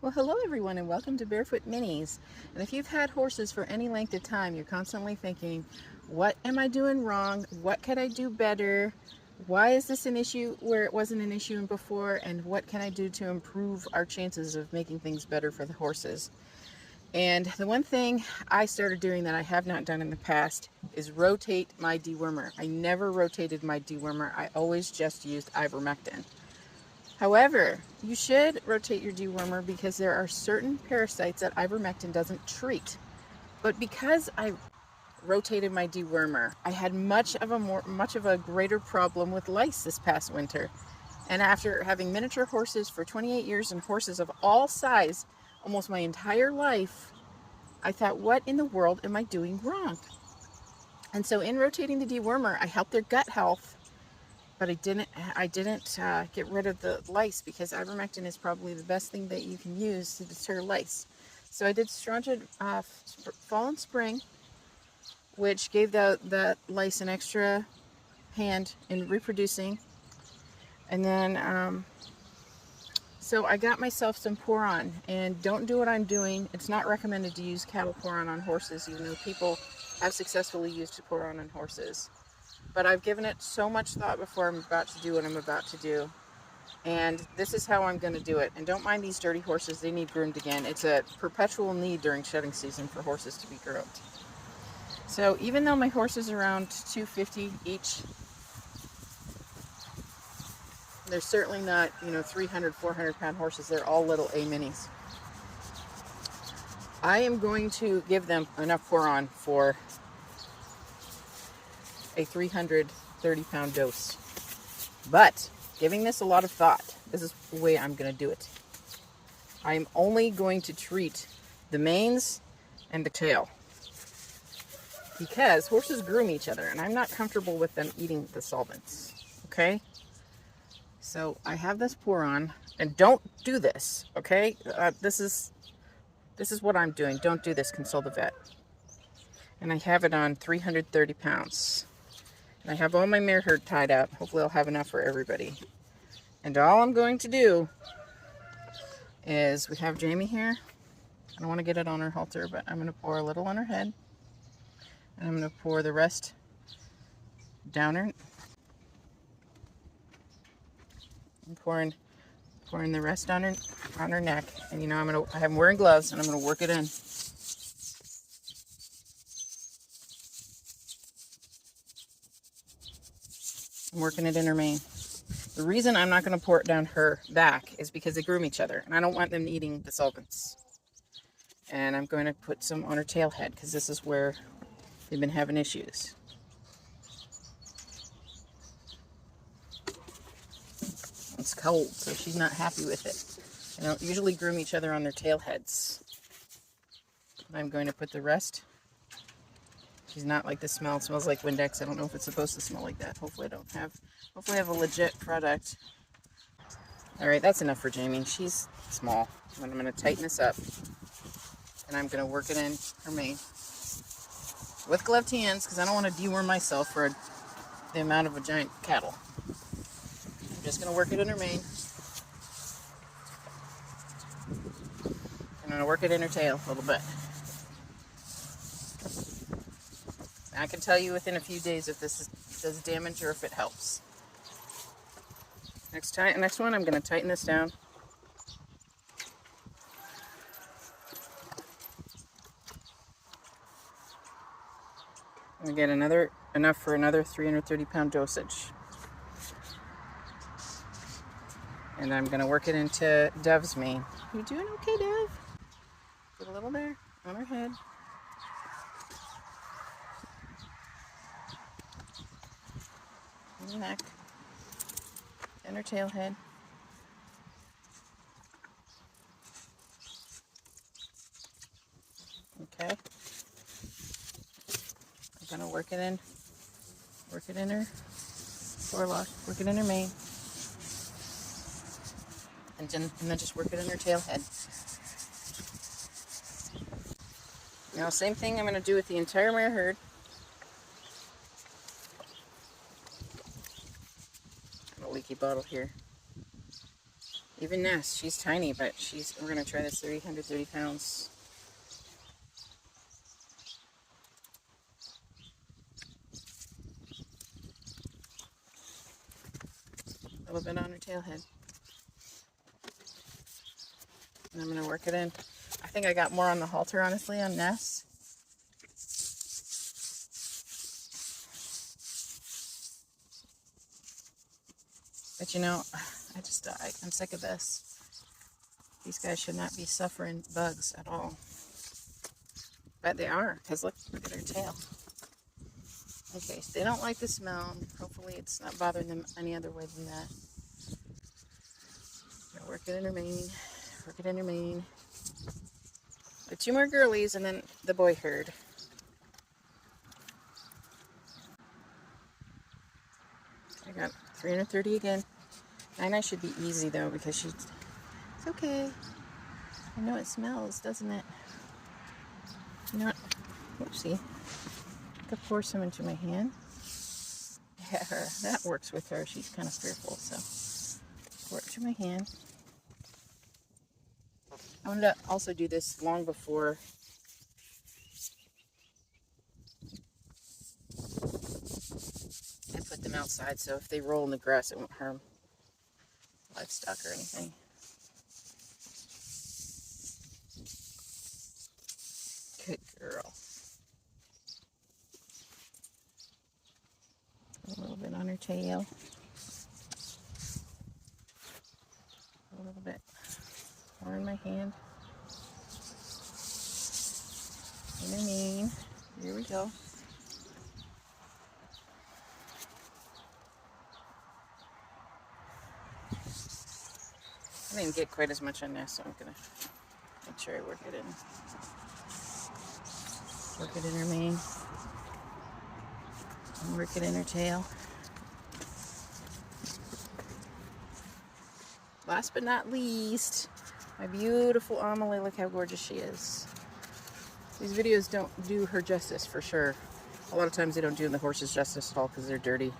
Well, hello everyone and welcome to Barefoot Minis. And if you've had horses for any length of time, you're constantly thinking, what am I doing wrong? What could I do better? Why is this an issue where it wasn't an issue before? And what can I do to improve our chances of making things better for the horses? And the one thing I started doing that I have not done in the past is rotate my dewormer. I never rotated my dewormer. I always just used ivermectin. However, you should rotate your dewormer because there are certain parasites that ivermectin doesn't treat. But because I rotated my dewormer, I had much of a greater problem with lice this past winter. And after having miniature horses for 28 years and horses of all size almost my entire life, I thought, what in the world am I doing wrong? And so in rotating the dewormer, I helped their gut health, but I didn't get rid of the lice because ivermectin is probably the best thing that you can use to deter lice. So I did Strongyl fall and spring, which gave the lice an extra hand in reproducing. And then, so I got myself some Poron, and don't do what I'm doing. It's not recommended to use cattle Poron on horses, even though people have successfully used Poron on horses. But I've given it so much thought before I'm about to do what I'm about to do. And this is how I'm going to do it. And don't mind these dirty horses, they need groomed again. It's a perpetual need during shedding season for horses to be groomed. So even though my horse is around 250 each, they're certainly not, 300, 400 pound horses. They're all little A minis. I am going to give them enough Poron for a 330 pound dose. But giving this a lot of thought, this is the way I'm going to do it. I'm only going to treat the manes and the tail because horses groom each other and I'm not comfortable with them eating the solvents. Okay? So I have this Poron, and don't do this. Okay? This is what I'm doing. Don't do this. Consult the vet. And I have it on 330 pounds. And I have all my mare herd tied up. Hopefully I'll have enough for everybody. And all I'm going to do is, we have Jamie here. I don't want to get it on her halter, but I'm going to pour a little on her head. And I'm going to pour the rest down her. I'm pouring the rest on her neck. And I have wearing gloves, and I'm going to work it in. I'm working it in her mane. The reason I'm not going to pour it down her back is because they groom each other, and I don't want them eating the solvents. And I'm going to put some on her tail head because this is where they've been having issues. It's cold, so she's not happy with it. They don't usually groom each other on their tail heads. I'm going to put the rest. She's not like the smell. It smells like Windex. I don't know if it's supposed to smell like that. Hopefully I have a legit product. All right, that's enough for Jamie. She's small. And I'm going to tighten this up. And I'm going to work it in her mane. With gloved hands, because I don't want to deworm myself for the amount of a giant cattle. I'm just going to work it in her mane. I'm going to work it in her tail a little bit. I can tell you within a few days if this does damage or if it helps. Next one, I'm going to tighten this down. I'm going to get enough for another 330 pound dosage. And I'm going to work it into Dove's mane. You doing okay, Dove? Put a little there on her head. And her neck. And her tail head. Okay. I'm going to work it in her forelock, work it in her mane. And then just work it in her tail head. Now, same thing I'm going to do with the entire mare herd. I have a leaky bottle here. Even Ness, she's tiny, but we're gonna try this 330 pounds. A little bit on her tail head. And I'm gonna work it in. I think I got more on the halter, honestly, on Ness. But you know, I'm sick of this. These guys should not be suffering bugs at all. But they are, because look at their tail. Okay, so they don't like the smell. Hopefully it's not bothering them any other way than that. Work it in her mane. Work it in her mane. 2 more girlies and then the boy herd. I got 330 again. Nina should be easy though because it's okay. I know it smells, doesn't it? You know what? Whoopsie. I could pour some into my hand. Yeah, that works with her. She's kind of fearful, so pour it to my hand. I wanted to also do this long before I put them outside, so if they roll in the grass, it won't harm livestock or anything. Good girl. A little bit on her tail. A little bit more in my hand. In her mane. Here we go. I didn't get quite as much on this, so I'm gonna make sure I work it in. Work it in her mane. And work it in her tail. Last but not least, my beautiful Amelie. Look how gorgeous she is. These videos don't do her justice for sure. A lot of times they don't do the horses justice at all because they're dirty.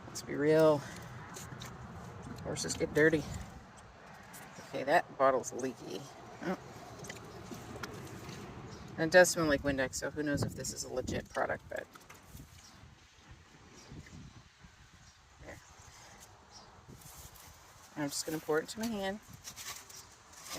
Let's be real. Horses get dirty. Okay, that bottle's leaky. Oh. And it does smell like Windex, so who knows if this is a legit product, but there. I'm just gonna pour it into my hand.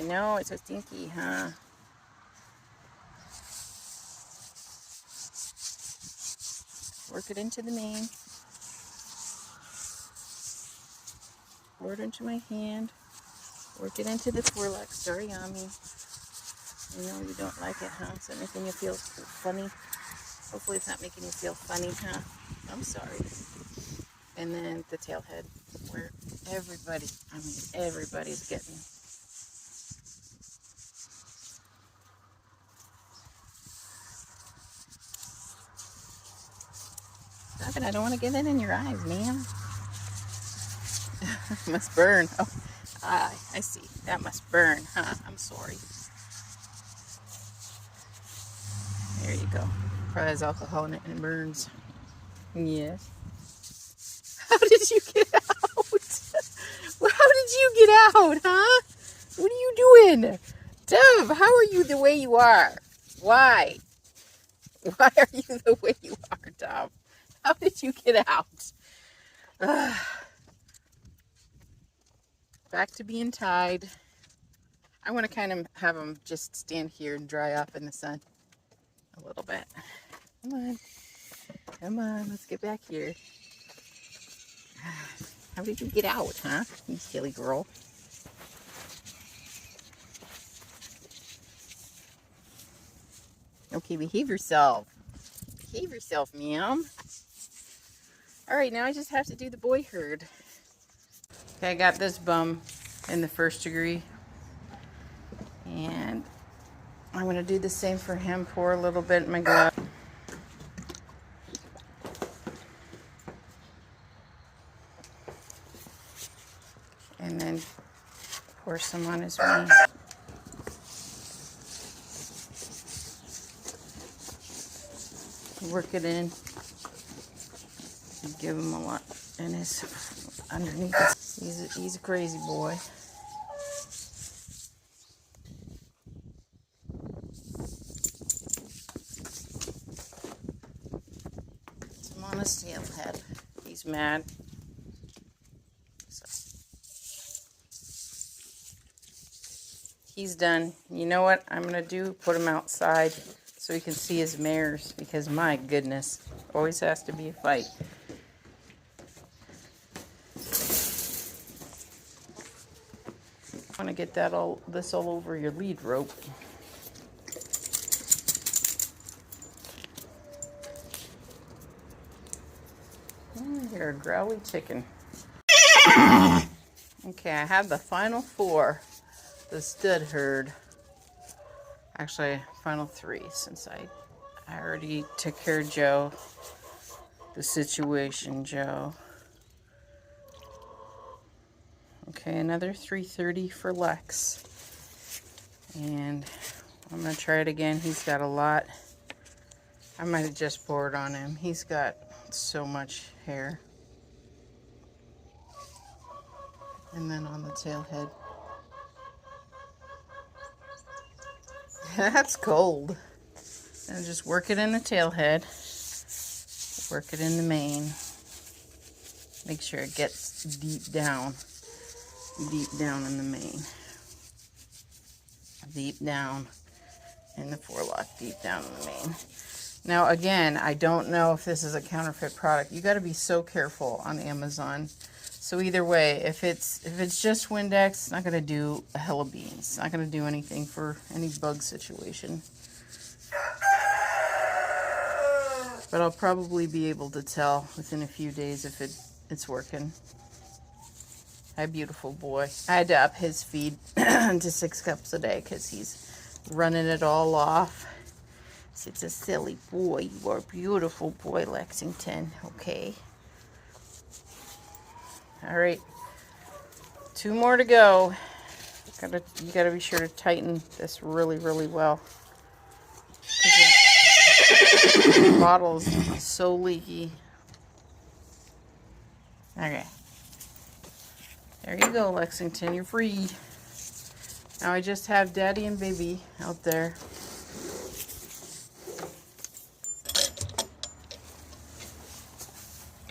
I know, it's so stinky, huh? Work it into the mane. Pour it into my hand. Work it into the foreleg. Sorry, Yami. I know you don't like it, huh? Is that making you feel funny? Hopefully it's not making you feel funny, huh? I'm sorry. And then the tail head, where everybody's getting. Stop it, I don't want to get it in your eyes, ma'am. Must burn. Oh, I see. That must burn, huh? I'm sorry. There you go. Probably has alcohol in it and it burns. Yes. How did you get out? How did you get out, huh? What are you doing? Dove, how are you the way you are? Why? Why are you the way you are, Dove? How did you get out? Back to being tied. I want to kind of have them just stand here and dry off in the sun a little bit. Come on. Come on, let's get back here. How did you get out, huh? You silly girl. Okay, behave yourself. Behave yourself, ma'am. Alright, now I just have to do the boy herd. Okay, I got this bum in the 1st degree. And I'm going to do the same for him. Pour a little bit in my glove. And then pour some on his mane. Work it in. Give him a lot in his underneath. He's a crazy boy. on his tail head. He's mad. So. He's done. You know what I'm going to do? Put him outside so he can see his mares, because my goodness, always has to be a fight. I want to get this all over your lead rope. Oh, you're a growly chicken. Okay, I have the final 4, the stud herd. Actually, final 3, since I already took care of Joe. The situation, Joe. Okay, another 330 for Lex. And I'm going to try it again. He's got a lot. I might have just poured on him. He's got so much hair. And then on the tail head. That's cold. And just work it in the tail head. Work it in the mane. Make sure it gets deep down in the mane. Deep down in the forelock, deep down in the mane. Now again, I don't know if this is a counterfeit product. You got to be so careful on Amazon. So either way, if it's just Windex, it's not going to do a hell of beans. It's not going to do anything for any bug situation. But I'll probably be able to tell within a few days if it's working. Hi, beautiful boy. I had to up his feed to 6 cups a day because he's running it all off. It's a silly boy. You are a beautiful boy, Lexington. Okay. All right. 2 more to go. You gotta be sure to tighten this really, really well. The bottle's so leaky. Okay. There you go, Lexington. You're free. Now I just have Daddy and Baby out there.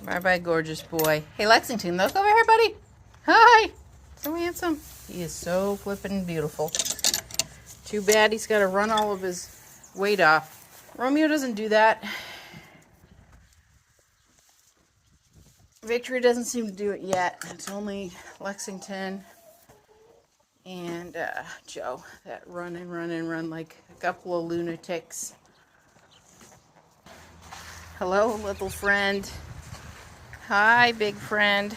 Bye-bye, gorgeous boy. Hey, Lexington, look over here, buddy. Hi. So handsome. He is so flippin' beautiful. Too bad he's got to run all of his weight off. Romeo doesn't do that. Victory doesn't seem to do it yet. It's only Lexington and Joe that run and run and run like a couple of lunatics. Hello, little friend. Hi, big friend.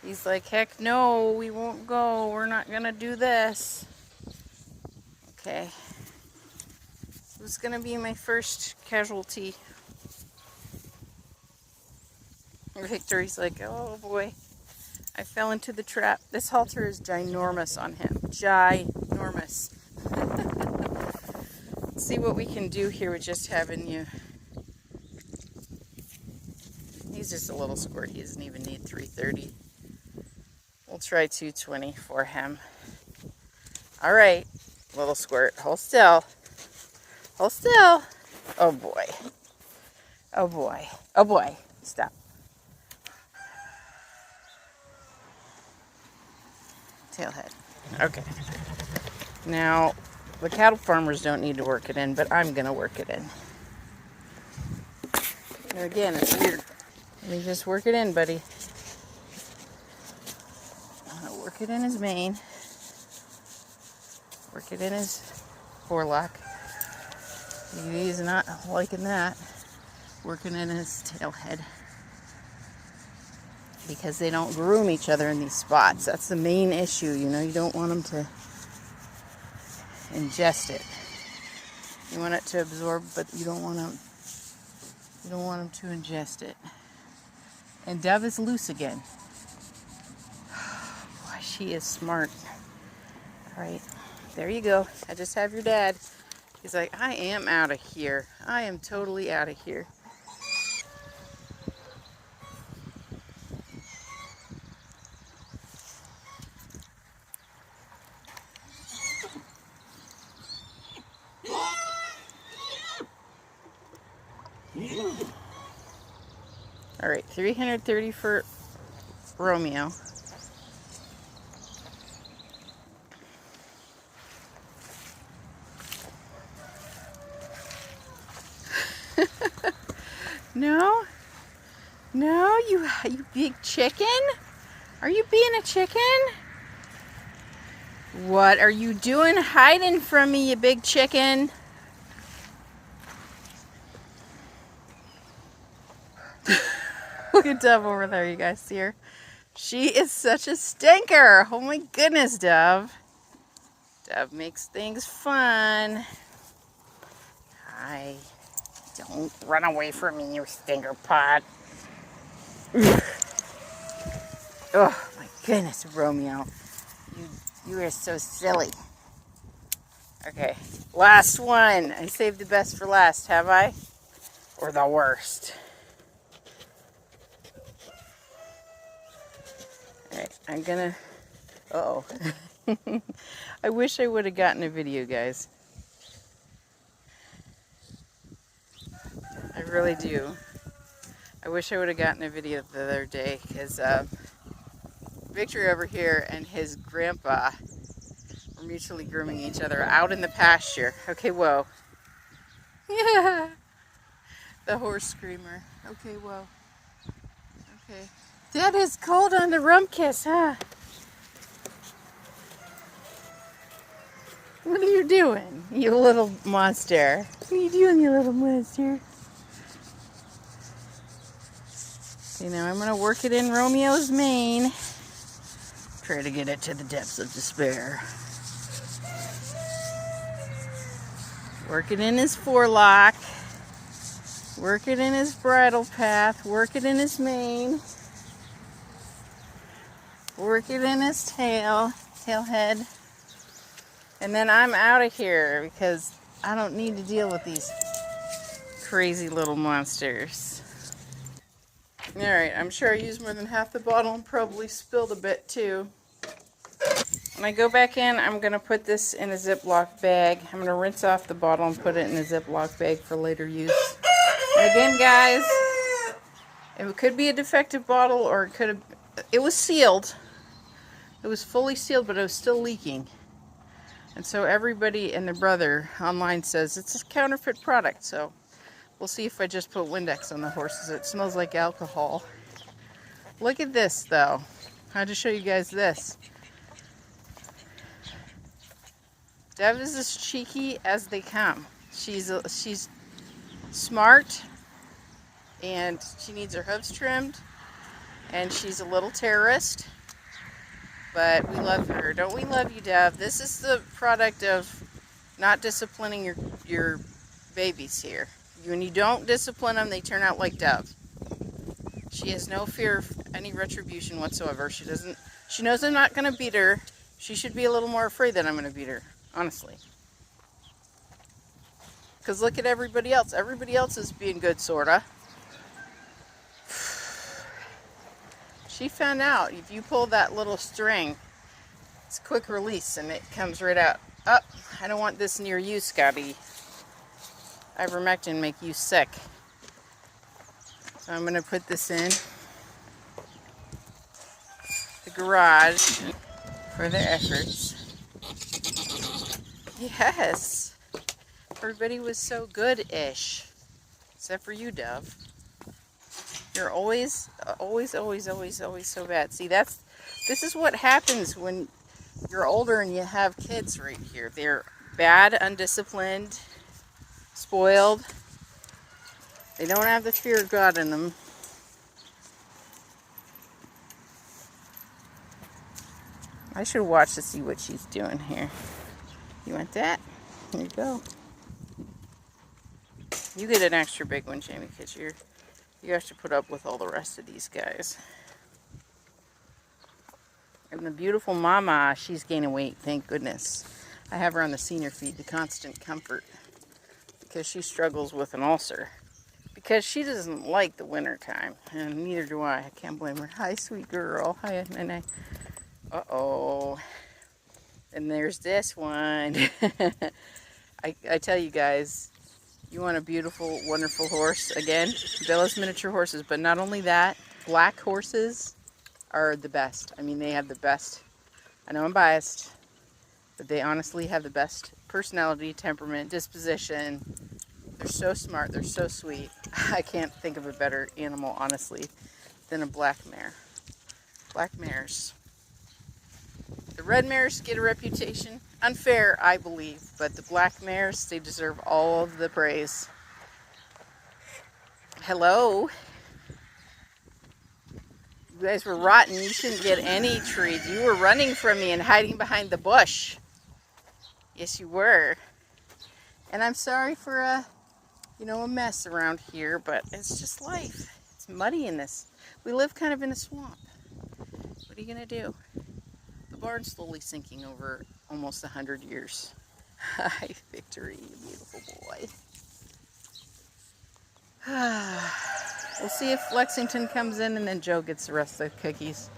He's like, heck no, we won't go. We're not gonna do this. Okay. Who's gonna be my first casualty? Victory's like, oh boy, I fell into the trap. This halter is ginormous on him. Ginormous. Let's see what we can do here with just having you. He's just a little squirt. He doesn't even need 330. We'll try 220 for him. All right, little squirt. Hold still. Hold still. Oh boy. Oh boy. Oh boy. Stop. Tailhead. Okay. Now, the cattle farmers don't need to work it in, but I'm going to work it in. And again, it's weird. Let me just work it in, buddy. Work it in his mane. Work it in his forelock. He's not liking that. Working in his tail head. Because they don't groom each other in these spots. That's the main issue, you know. You don't want them to ingest it. You want it to absorb, but you don't want them to ingest it. And Dove is loose again. Boy, she is smart. All right, there you go. I just have your dad. He's like, I am out of here. I am totally out of here. All right, 330 for Romeo. No, no, you big chicken. Are you being a chicken? What are you doing hiding from me, you big chicken? Look at Dove over there, you guys see her? She is such a stinker. Oh my goodness, Dove. Dove makes things fun. Hi. Don't run away from me, you stinker pot. Oh my goodness, Romeo. You are so silly. Okay, last one. I saved the best for last, have I? Or the worst? Alright, I'm gonna... Uh-oh. I wish I would have gotten a video, guys. I really do. I wish I would have gotten a video the other day, because Victor over here and his grandpa were mutually grooming each other out in the pasture. Okay, whoa. Yeah. The horse screamer. Okay, whoa. Okay. That is cold on the Rumpkiss, huh? What are you doing, you little monster? What are you doing, you little monster? Okay, now I'm going to work it in Romeo's mane. Try to get it to the depths of despair. Work it in his forelock. Work it in his bridle path. Work it in his mane. Work it in his tail head. And then I'm out of here because I don't need to deal with these crazy little monsters. Alright, I'm sure I used more than half the bottle and probably spilled a bit too. When I go back in, I'm going to put this in a Ziploc bag. I'm going to rinse off the bottle and put it in a Ziploc bag for later use. And again, guys, it could be a defective bottle or it was sealed. It was fully sealed, but it was still leaking. And so everybody and their brother online says it's a counterfeit product. So we'll see if I just put Windex on the horses. It smells like alcohol. Look at this, though. I had to show you guys this. Dev is as cheeky as they come. She's smart, and she needs her hooves trimmed, and she's a little terrorist. But we love her. Don't we love you, Dev? This is the product of not disciplining your babies here. When you don't discipline them, they turn out like Dove. She has no fear of any retribution whatsoever. She knows I'm not going to beat her. She should be a little more afraid that I'm going to beat her, honestly. Because look at everybody else. Everybody else is being good, sorta. She found out if you pull that little string, it's quick release and it comes right out. Oh, I don't want this near you, Scotty. Ivermectin make you sick. So I'm going to put this in the garage for their efforts. Yes. Everybody was so good-ish. Except for you, Dove. You're always so bad. See, this is what happens when you're older and you have kids right here. They're bad, undisciplined, spoiled. They don't have the fear of God in them. I should watch to see what she's doing here. You want that? Here you go. You get an extra big one, Jamie, because you have to put up with all the rest of these guys. And the beautiful mama, she's gaining weight, thank goodness. I have her on the senior feed, the Constant Comfort, because she struggles with an ulcer. Because she doesn't like the winter time, and neither do I. I can't blame her. Hi, sweet girl. Hi, Nene. Uh-oh. And there's this one. I tell you guys, You want a beautiful, wonderful horse. Again, Bella's Miniature Horses. But not only that, black horses are the best. I mean, they have the best. I know I'm biased, but they honestly have the best personality, temperament, disposition. They're so smart. They're so sweet. I can't think of a better animal, honestly, than a black mare. Black mares. The red mares get a reputation. Unfair, I believe, but the black mares, they deserve all of the praise. Hello? You guys were rotten. You shouldn't get any treats. You were running from me and hiding behind the bush. Yes, you were. And I'm sorry for a mess around here, but it's just life. It's muddy in this. We live kind of in a swamp. What are you going to do? The barn's slowly sinking over almost 100 years. Hi, Victory, you beautiful boy. We'll see if Lexington comes in and then Joe gets the rest of the cookies.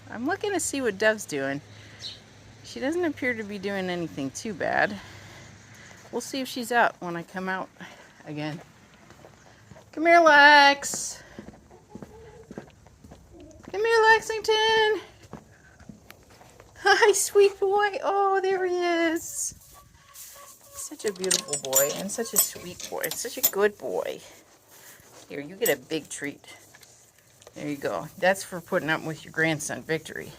I'm looking to see what Dove's doing. She doesn't appear to be doing anything too bad. We'll see if she's out when I come out again. Come here, Lex. Come here, Lexington. Hi, sweet boy. Oh, there he is. Such a beautiful boy and such a sweet boy. Such a good boy. Here, you get a big treat. There you go. That's for putting up with your grandson, Victory.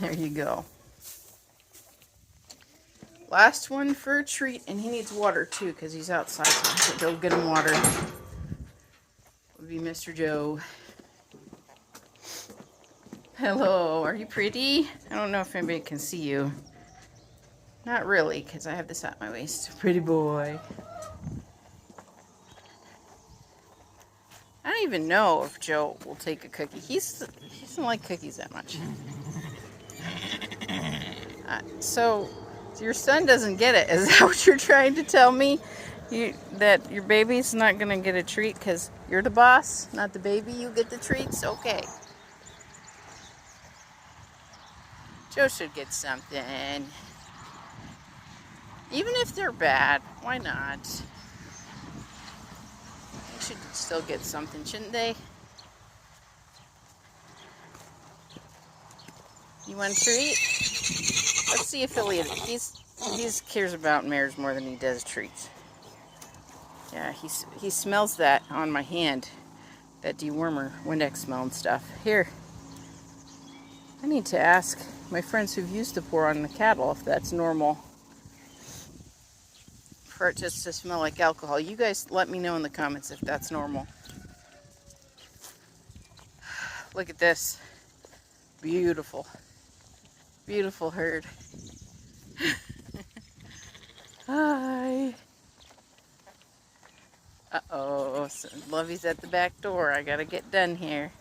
There you go. Last one for a treat, and he needs water too because he's outside, so I should go get him water. Would be Mr. Joe. Hello, are you pretty? I don't know if anybody can see you. Not really, because I have this at my waist. Pretty boy. I don't even know if Joe will take a cookie. He doesn't like cookies that much. So your son doesn't get it. Is that what you're trying to tell me? That your baby's not going to get a treat because you're the boss, not the baby? You get the treats? Okay. Joe should get something. Even if they're bad, why not? They should still get something, shouldn't they? You want a treat? Let's see if Elliot, he cares about mares more than he does treats. Yeah, he smells that on my hand. That dewormer, Windex smell and stuff. Here. I need to ask my friends who've used the pour on the cattle if that's normal. For it just to smell like alcohol. You guys let me know in the comments if that's normal. Look at this. Beautiful. Beautiful herd. Hi. Uh-oh. Lovey's at the back door. I gotta get done here.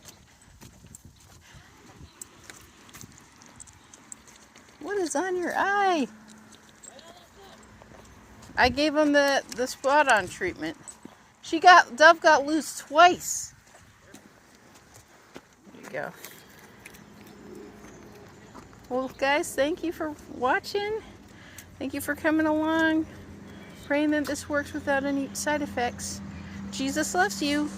What is on your eye? I gave him the spot on treatment. Dove got loose twice. There you go. Well, guys, thank you for watching. Thank you for coming along. Praying that this works without any side effects. Jesus loves you.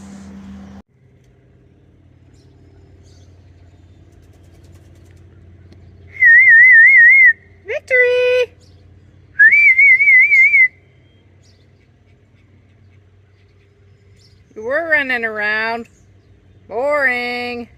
Victory! You were running around. Boring.